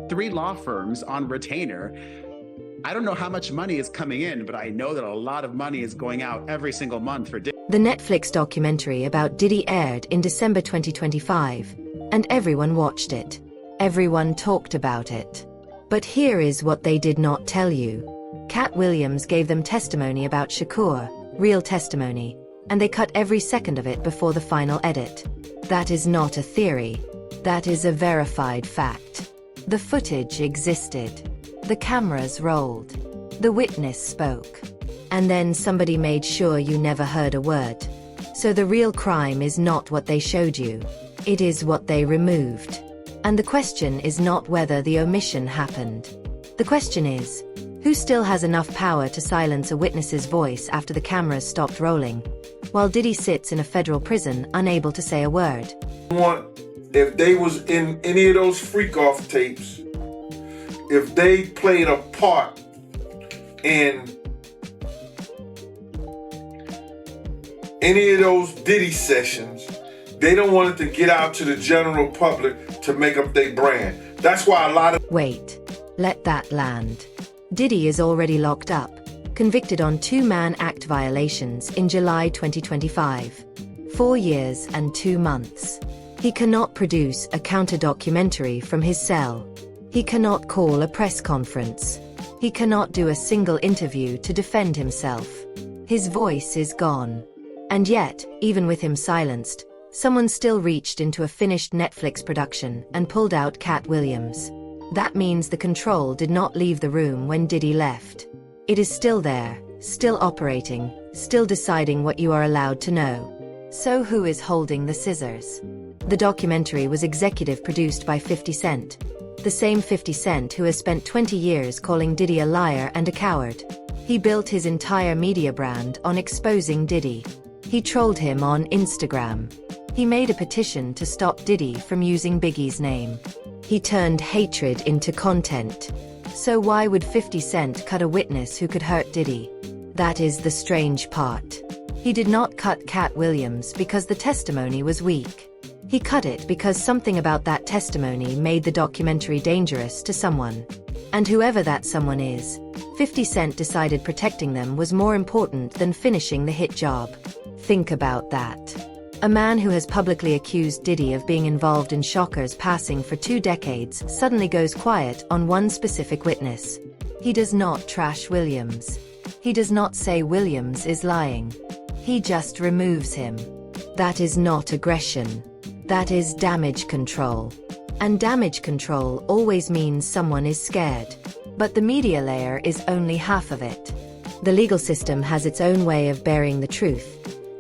3 law firms on retainer. I don't know how much money is coming in, but I know that a lot of money is going out every single month for Diddy. The Netflix documentary about Diddy aired in December 2025, and everyone watched it. Everyone talked about it. But here is what they did not tell you. Katt Williams gave them testimony about Shakur, real testimony, and they cut every second of it before the final edit. That is not a theory. That is a verified fact. The footage existed. The cameras rolled. The witness spoke. And then somebody made sure you never heard a word. So the real crime is not what they showed you. It is what they removed. And the question is not whether the omission happened. The question is, who still has enough power to silence a witness's voice after the cameras stopped rolling, while Diddy sits in a federal prison unable to say a word? If they was in any of those freak-off tapes, if they played a part in any of those Diddy sessions, they don't want it to get out to the general public to make up their brand. That's why a lot of— Wait, let that land. Diddy is already locked up, convicted on 2 Mann Act violations in July 2025. 4 years and 2 months. He cannot produce a counter-documentary from his cell. He cannot call a press conference. He cannot do a single interview to defend himself. His voice is gone. And yet, even with him silenced, someone still reached into a finished Netflix production and pulled out Katt Williams. That means the control did not leave the room when Diddy left. It is still there, still operating, still deciding what you are allowed to know. So who is holding the scissors? The documentary was executive produced by 50 Cent. The same 50 Cent who has spent 20 years calling Diddy a liar and a coward. He built his entire media brand on exposing Diddy. He trolled him on Instagram. He made a petition to stop Diddy from using Biggie's name. He turned hatred into content. So why would 50 Cent cut a witness who could hurt Diddy? That is the strange part. He did not cut Katt Williams because the testimony was weak. He cut it because something about that testimony made the documentary dangerous to someone. And whoever that someone is, 50 Cent decided protecting them was more important than finishing the hit job. Think about that. A man who has publicly accused Diddy of being involved in Shocker's passing for 2 decades suddenly goes quiet on one specific witness. He does not trash Williams. He does not say Williams is lying. He just removes him. That is not aggression. That is damage control. And damage control always means someone is scared. But the media layer is only half of it. The legal system has its own way of burying the truth,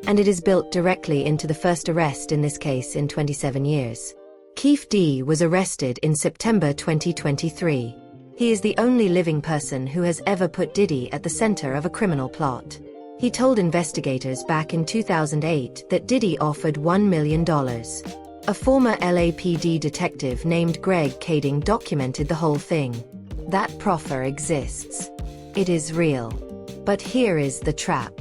and it is built directly into the first arrest in this case in 27 years. Keefe D was arrested in September 2023. He is the only living person who has ever put Diddy at the center of a criminal plot. He told investigators back in 2008 that Diddy offered $1 million. A former LAPD detective named Greg Kading documented the whole thing. That proffer exists. It is real. But here is the trap.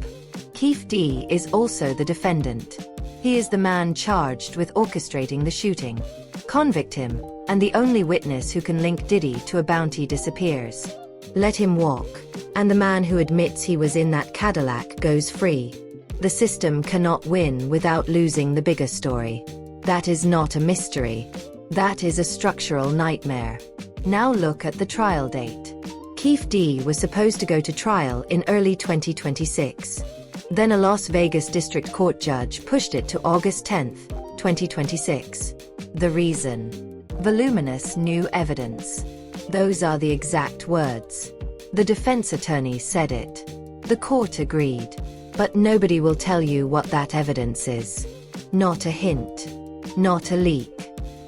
Keefe D is also the defendant. He is the man charged with orchestrating the shooting. Convict him, and the only witness who can link Diddy to a bounty disappears. Let him walk, and the man who admits he was in that Cadillac goes free. The system cannot win without losing the bigger story. That is not a mystery. That is a structural nightmare. Now look at the trial date. Keefe D was supposed to go to trial in early 2026. Then a Las Vegas district court judge pushed it to August 10, 2026. The reason? Voluminous new evidence. Those are the exact words. The defense attorney said it. The court agreed. But nobody will tell you what that evidence is. Not a hint. Not a leak.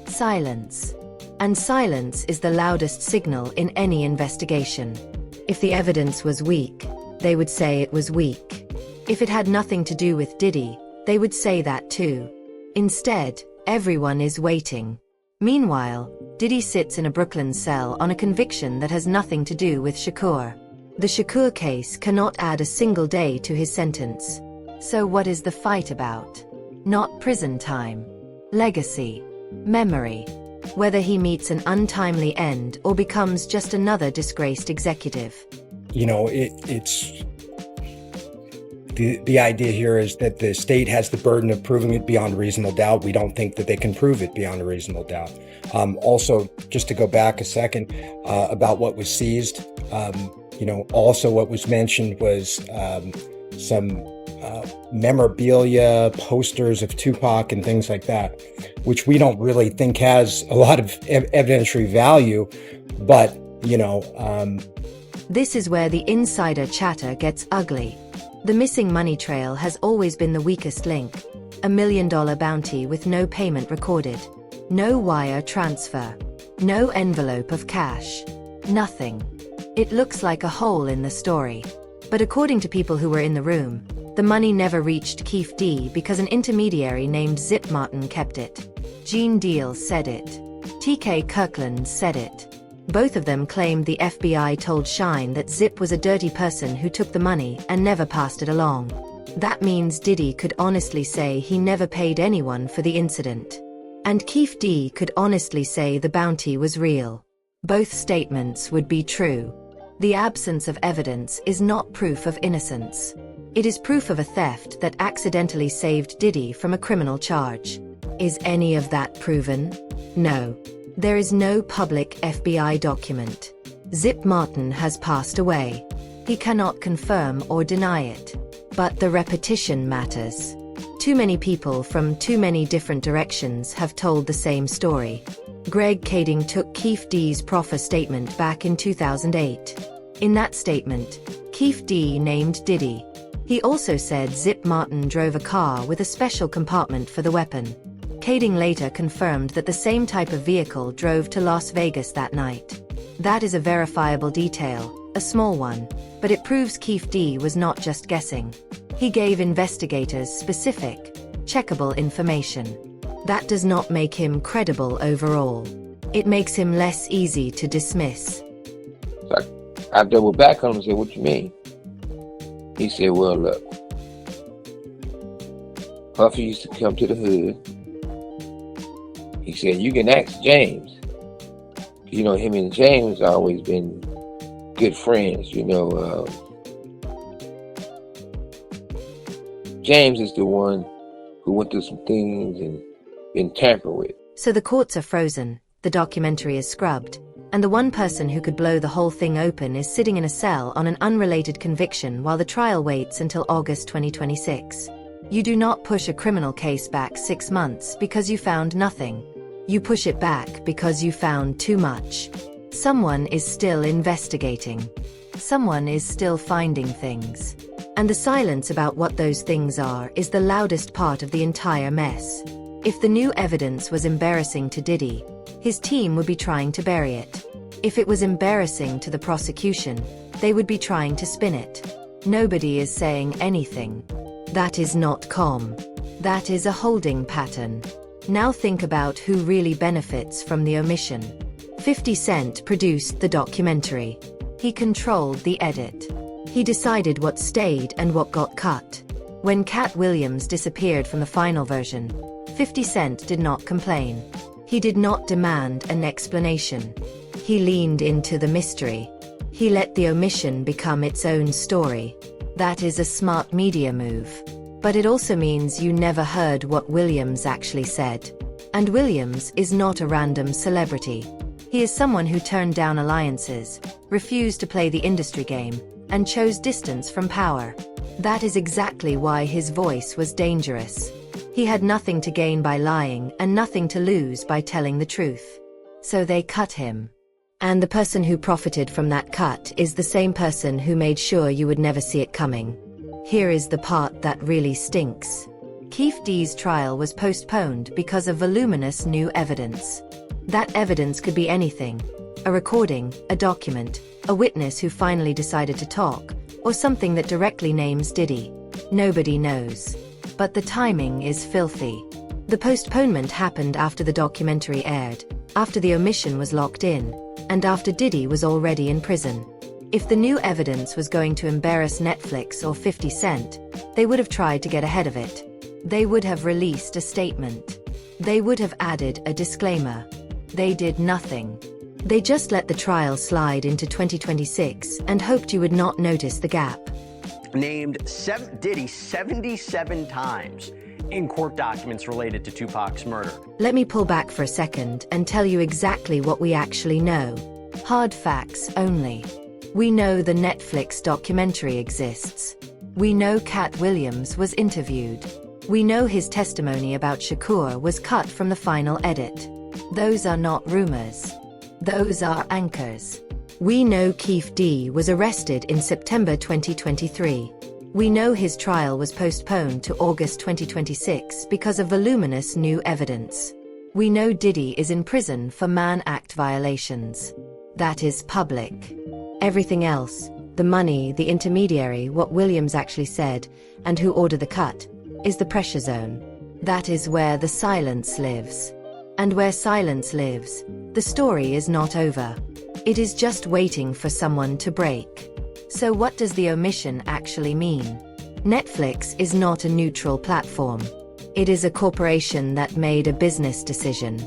Silence. And silence is the loudest signal in any investigation. If the evidence was weak, they would say it was weak. If it had nothing to do with Diddy, they would say that too. Instead, everyone is waiting. Meanwhile, Diddy sits in a Brooklyn cell on a conviction that has nothing to do with Shakur. The Shakur case cannot add a single day to his sentence. So what is the fight about? Not prison time. Legacy. Memory. whether he meets an untimely end or becomes just another disgraced executive. It's the idea here is that the state has the burden of proving it beyond a reasonable doubt. We don't think that they can prove it beyond a reasonable doubt. Also, just to go back a second about what was seized, also what was mentioned was some memorabilia, posters of Tupac and things like that, which we don't really think has a lot of evidentiary value, but, This is where the insider chatter gets ugly. The missing money trail has always been the weakest link. $1 million bounty with no payment recorded. No wire transfer. No envelope of cash. Nothing. It looks like a hole in the story. But according to people who were in the room, the money never reached Keefe D because an intermediary named Zip Martin kept it. Gene Deal said it. T.K. Kirkland said it. Both of them claimed the FBI told Shine that Zip was a dirty person who took the money and never passed it along. That means Diddy could honestly say he never paid anyone for the incident. And Keefe D could honestly say the bounty was real. Both statements would be true. The absence of evidence is not proof of innocence. It is proof of a theft that accidentally saved Diddy from a criminal charge. Is any of that proven? No. There is no public FBI document. Zip Martin has passed away. He cannot confirm or deny it. But the repetition matters. Too many people from too many different directions have told the same story. Greg Kading took Keefe D's proffer statement back in 2008. In that statement, Keefe D named Diddy. He also said Zip Martin drove a car with a special compartment for the weapon. Kading later confirmed that the same type of vehicle drove to Las Vegas that night. That is a verifiable detail, a small one, but it proves Keefe D was not just guessing. He gave investigators specific, checkable information. That does not make him credible overall. It makes him less easy to dismiss. So I doubled back on him and said, "What you mean?" He said, "Well, look, Puffy used to come to the hood." He said, "You can ask James. Him and James always been good friends, James is the one who went through some things and been tampered with." So the courts are frozen, the documentary is scrubbed, and the one person who could blow the whole thing open is sitting in a cell on an unrelated conviction while the trial waits until August 2026. You do not push a criminal case back 6 months because you found nothing. You push it back because you found too much. Someone is still investigating. Someone is still finding things. And the silence about what those things are is the loudest part of the entire mess. If the new evidence was embarrassing to Diddy, his team would be trying to bury it. If it was embarrassing to the prosecution, they would be trying to spin it. Nobody is saying anything. That is not calm. That is a holding pattern. Now think about who really benefits from the omission. 50 Cent produced the documentary. He controlled the edit. He decided what stayed and what got cut. When Katt Williams disappeared from the final version, 50 Cent did not complain. He did not demand an explanation. He leaned into the mystery. He let the omission become its own story. That is a smart media move. But it also means you never heard what Williams actually said. And Williams is not a random celebrity. He is someone who turned down alliances, refused to play the industry game, and chose distance from power. That is exactly why his voice was dangerous. He had nothing to gain by lying and nothing to lose by telling the truth. So they cut him. And the person who profited from that cut is the same person who made sure you would never see it coming. Here is the part that really stinks. Keefe D's trial was postponed because of voluminous new evidence. That evidence could be anything. A recording, a document, a witness who finally decided to talk, or something that directly names Diddy. Nobody knows. But the timing is filthy. The postponement happened after the documentary aired, after the omission was locked in, and after Diddy was already in prison. If the new evidence was going to embarrass Netflix or 50 Cent, they would have tried to get ahead of it. They would have released a statement. They would have added a disclaimer. They did nothing. They just let the trial slide into 2026 and hoped you would not notice the gap. Named Diddy 77 times in court documents related to Tupac's murder. Let me pull back for a second and tell you exactly what we actually know. Hard facts only. We know the Netflix documentary exists. We know Katt Williams was interviewed. We know his testimony about Shakur was cut from the final edit. Those are not rumors. Those are anchors. We know Keefe D was arrested in September 2023. We know his trial was postponed to August 2026 because of voluminous new evidence. We know Diddy is in prison for Mann Act violations. That is public. Everything else, the money, the intermediary, what Williams actually said, and who ordered the cut, is the pressure zone. That is where the silence lives. And where silence lives, the story is not over. It is just waiting for someone to break. So what does the omission actually mean? Netflix is not a neutral platform. It is a corporation that made a business decision.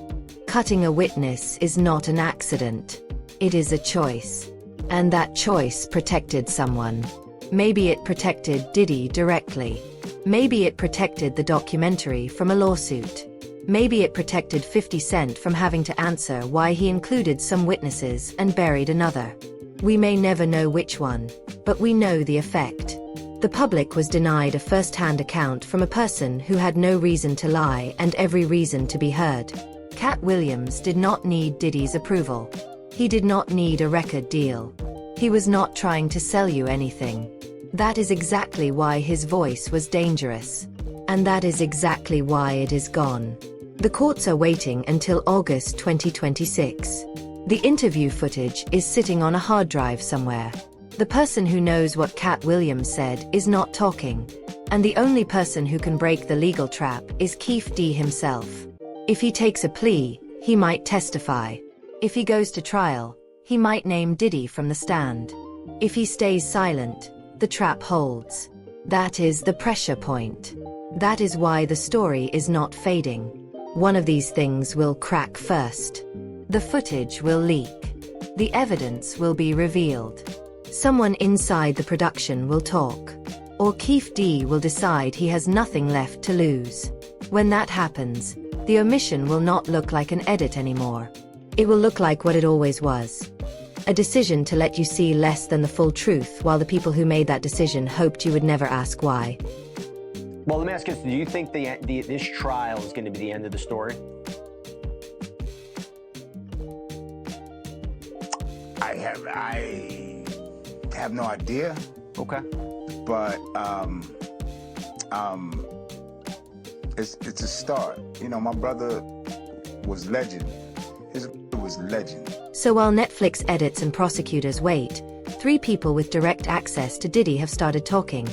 Cutting a witness is not an accident. It is a choice. And that choice protected someone. Maybe it protected Diddy directly. Maybe it protected the documentary from a lawsuit. Maybe it protected 50 Cent from having to answer why he included some witnesses and buried another. We may never know which one, but we know the effect. The public was denied a first-hand account from a person who had no reason to lie and every reason to be heard. Katt Williams did not need Diddy's approval. He did not need a record deal. He was not trying to sell you anything. That is exactly why his voice was dangerous. And that is exactly why it is gone. The courts are waiting until August 2026. The interview footage is sitting on a hard drive somewhere. The person who knows what Katt Williams said is not talking. And the only person who can break the legal trap is Keefe D himself. If he takes a plea, he might testify. If he goes to trial, he might name Diddy from the stand. If he stays silent, the trap holds. That is the pressure point. That is why the story is not fading. One of these things will crack first. The footage will leak. The evidence will be revealed. Someone inside the production will talk. Or Keefe D will decide he has nothing left to lose. When that happens, the omission will not look like an edit anymore. It will look like what it always was. A decision to let you see less than the full truth, while the people who made that decision hoped you would never ask why. Well, let me ask you this. Do you think this trial is going to be the end of the story? I have no idea. Okay. But it's a start. You know, my brother was legend. His was legend. So while Netflix edits and prosecutors wait, 3 people with direct access to Diddy have started talking.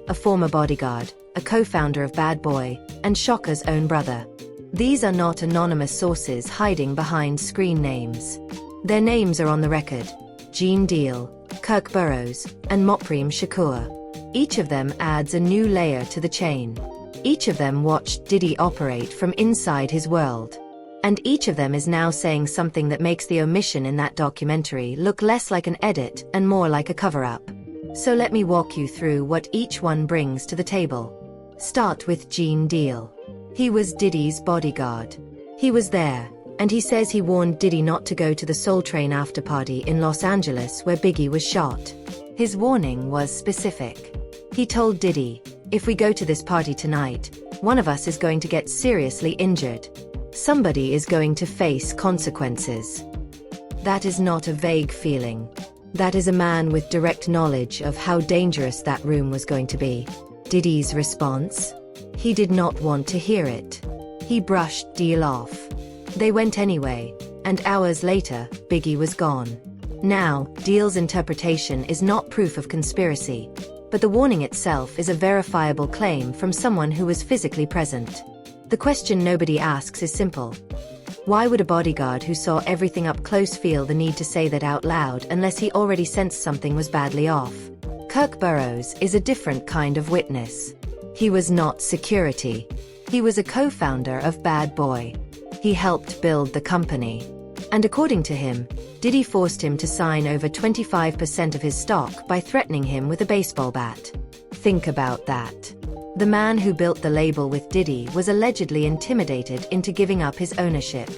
A former bodyguard, a co-founder of Bad Boy, and Shocker's own brother. These are not anonymous sources hiding behind screen names. Their names are on the record: Gene Deal, Kirk Burroughs, and Mopreme Shakur. Each of them adds a new layer to the chain. Each of them watched Diddy operate from inside his world. And each of them is now saying something that makes the omission in that documentary look less like an edit and more like a cover-up. So let me walk you through what each one brings to the table. Start with Gene Deal. He was Diddy's bodyguard. He was there, and he says he warned Diddy not to go to the Soul Train after party in Los Angeles where Biggie was shot. His warning was specific. He told Diddy, "If we go to this party tonight, one of us is going to get seriously injured. Somebody is going to face consequences." That is not a vague feeling. That is a man with direct knowledge of how dangerous that room was going to be. Diddy's response? He did not want to hear it. He brushed Deal off. They went anyway, and hours later, Biggie was gone. Now, Deal's interpretation is not proof of conspiracy, but the warning itself is a verifiable claim from someone who was physically present. The question nobody asks is simple. Why would a bodyguard who saw everything up close feel the need to say that out loud unless he already sensed something was badly off? Kirk Burroughs is a different kind of witness. He was not security. He was a co-founder of Bad Boy. He helped build the company. And according to him, Diddy forced him to sign over 25% of his stock by threatening him with a baseball bat. Think about that. The man who built the label with Diddy was allegedly intimidated into giving up his ownership.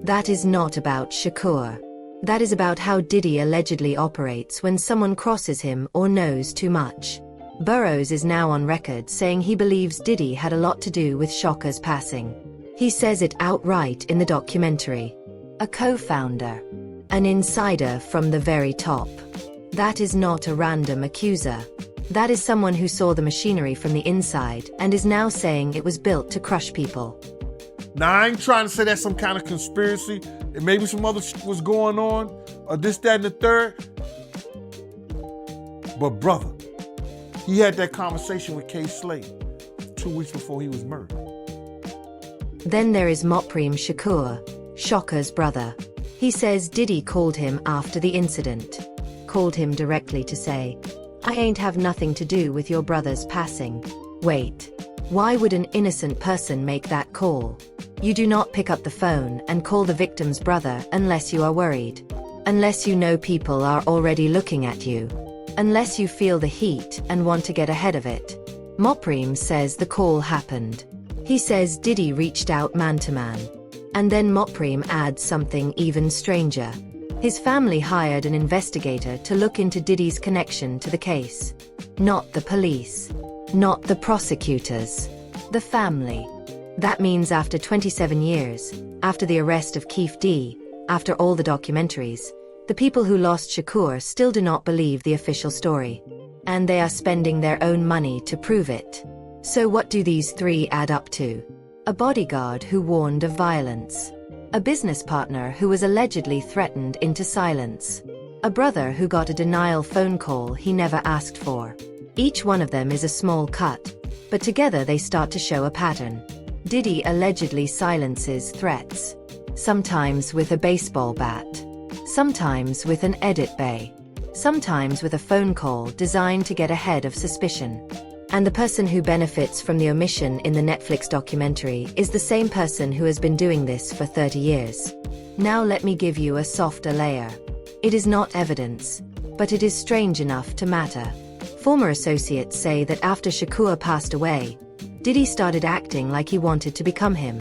That is not about Shakur. That is about how Diddy allegedly operates when someone crosses him or knows too much. Burroughs is now on record saying he believes Diddy had a lot to do with Shakur's passing. He says it outright in the documentary. A co-founder. An insider from the very top. That is not a random accuser. That is someone who saw the machinery from the inside and is now saying it was built to crush people. Now, I ain't trying to say that's some kind of conspiracy, and maybe some other shit was going on, or this, that, and the third. But brother, he had that conversation with K. Slade 2 weeks before he was murdered. Then there is Mopreme Shakur, Shakur's brother. He says Diddy called him after the incident. Called him directly to say, "I ain't have nothing to do with your brother's passing." Wait. Why would an innocent person make that call? You do not pick up the phone and call the victim's brother unless you are worried. Unless you know people are already looking at you. Unless you feel the heat and want to get ahead of it. Mopreme says the call happened. He says Diddy reached out man to man. And then Mopreme adds something even stranger. His family hired an investigator to look into Diddy's connection to the case. Not the police. Not the prosecutors. The family. That means after 27 years, after the arrest of Keefe D, after all the documentaries, the people who lost Shakur still do not believe the official story. And they are spending their own money to prove it. So what do these three add up to? A bodyguard who warned of violence. A business partner who was allegedly threatened into silence. A brother who got a denial phone call he never asked for. Each one of them is a small cut, but together they start to show a pattern. Diddy allegedly silences threats. Sometimes with a baseball bat. Sometimes with an edit bay. Sometimes with a phone call designed to get ahead of suspicion. And the person who benefits from the omission in the Netflix documentary is the same person who has been doing this for 30 years. Now let me give you a softer layer. It is not evidence, but it is strange enough to matter. Former associates say that after Shakur passed away, Diddy started acting like he wanted to become him.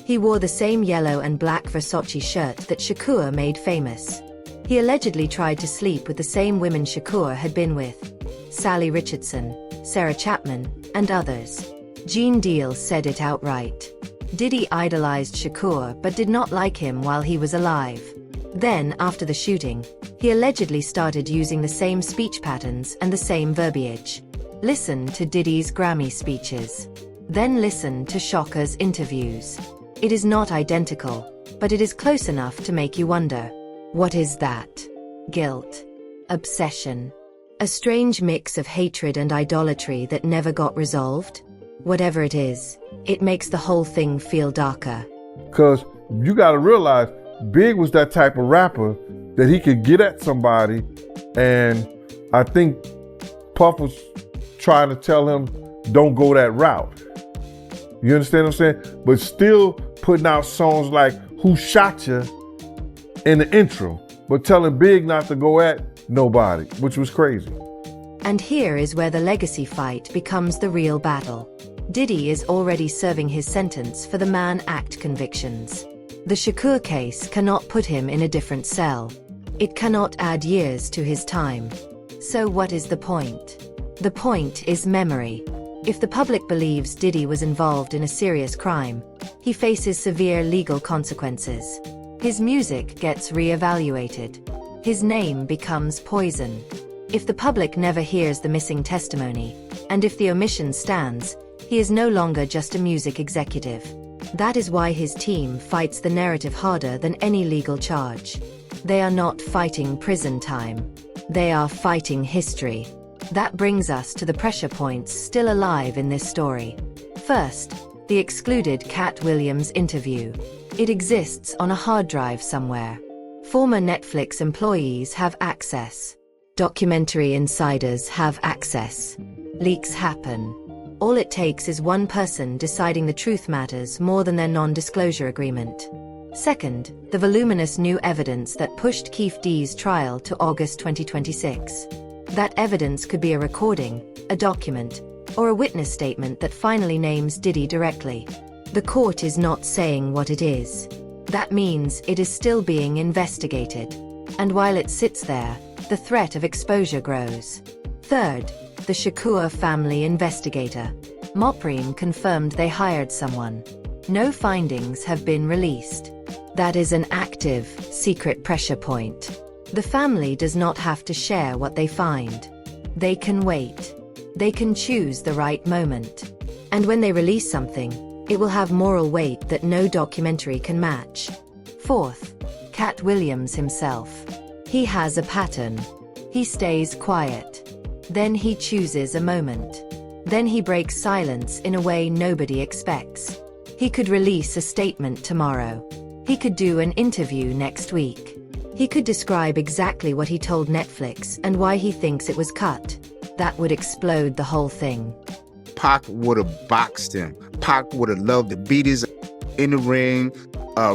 He wore the same yellow and black Versace shirt that Shakur made famous. He allegedly tried to sleep with the same women Shakur had been with. Sally Richardson, Sarah Chapman, and others. Gene Deal said it outright. Diddy idolized Shakur but did not like him while he was alive. Then, after the shooting, he allegedly started using the same speech patterns and the same verbiage. Listen to Diddy's Grammy speeches. Then listen to Shakur's interviews. It is not identical, but it is close enough to make you wonder. What is that? Guilt. Obsession. A strange mix of hatred and idolatry that never got resolved? Whatever it is, it makes the whole thing feel darker. Because you got to realize, Big was that type of rapper that he could get at somebody, and I think Puff was trying to tell him, don't go that route. You understand what I'm saying? But still putting out songs like Who Shot Ya in the intro, but telling Big not to go at nobody, which was crazy. And here is where the legacy fight becomes the real battle. Diddy is already serving his sentence for the Mann Act convictions. The Shakur case cannot put him in a different cell. It cannot add years to his time. So what is the point? The point is memory. If the public believes Diddy was involved in a serious crime, he faces severe legal consequences. His music gets re-evaluated. His name becomes poison. If the public never hears the missing testimony, and if the omission stands, he is no longer just a music executive. That is why his team fights the narrative harder than any legal charge. They are not fighting prison time. They are fighting history. That brings us to the pressure points still alive in this story. First, the excluded Katt Williams interview. It exists on a hard drive somewhere. Former Netflix employees have access. Documentary insiders have access. Leaks happen. All it takes is one person deciding the truth matters more than their non-disclosure agreement. Second, the voluminous new evidence that pushed Keefe D's trial to August 2026. That evidence could be a recording, a document, or a witness statement that finally names Diddy directly. The court is not saying what it is. That means it is still being investigated. And while it sits there, the threat of exposure grows. Third, the Shakur family investigator. Mopreme confirmed they hired someone. No findings have been released. That is an active, secret pressure point. The family does not have to share what they find. They can wait. They can choose the right moment. And when they release something, it will have moral weight that no documentary can match. Fourth, Katt Williams himself. He has a pattern. He stays quiet. Then he chooses a moment. Then he breaks silence in a way nobody expects. He could release a statement tomorrow. He could do an interview next week. He could describe exactly what he told Netflix and why he thinks it was cut. That would explode the whole thing. Pac would have boxed him. Pac would have loved to beat his in the ring,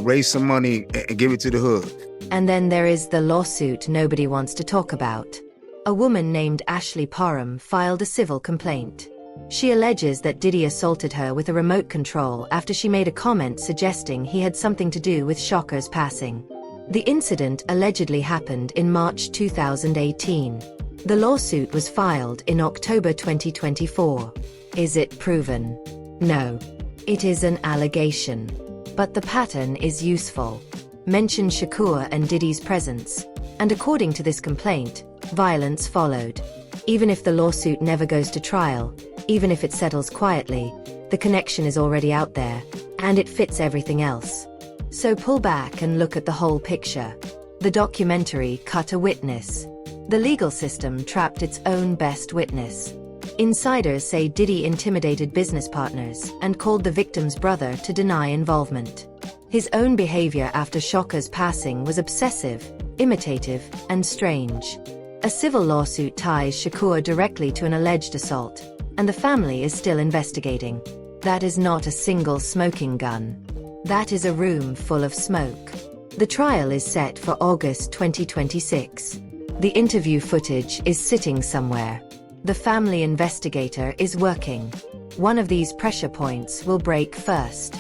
raise some money, and give it to the hood. And then there is the lawsuit nobody wants to talk about. A woman named Ashley Parham filed a civil complaint. She alleges that Diddy assaulted her with a remote control after she made a comment suggesting he had something to do with Shakur's passing. The incident allegedly happened in March 2018. The lawsuit was filed in October 2024. Is it proven? No. It is an allegation. But the pattern is useful. Mention Shakur and Diddy's presence. And according to this complaint, violence followed. Even if the lawsuit never goes to trial, even if it settles quietly, the connection is already out there, and it fits everything else. So pull back and look at the whole picture. The documentary cut a witness. The legal system trapped its own best witness. Insiders say Diddy intimidated business partners and called the victim's brother to deny involvement. His own behavior after Shakur's passing was obsessive, imitative, and strange. A civil lawsuit ties Shakur directly to an alleged assault, and the family is still investigating. That is not a single smoking gun. That is a room full of smoke. The trial is set for August 2026. The interview footage is sitting somewhere. The family investigator is working. One of these pressure points will break first.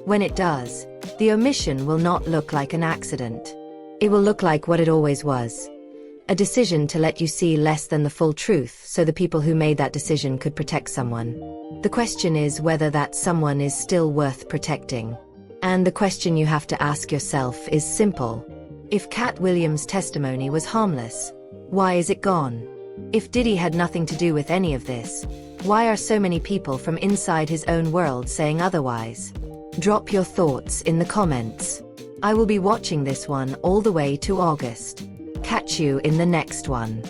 When it does, the omission will not look like an accident. It will look like what it always was. A decision to let you see less than the full truth so the people who made that decision could protect someone. The question is whether that someone is still worth protecting. And the question you have to ask yourself is simple. If Katt Williams' testimony was harmless, why is it gone? If Diddy had nothing to do with any of this, why are so many people from inside his own world saying otherwise? Drop your thoughts in the comments. I will be watching this one all the way to August. Catch you in the next one.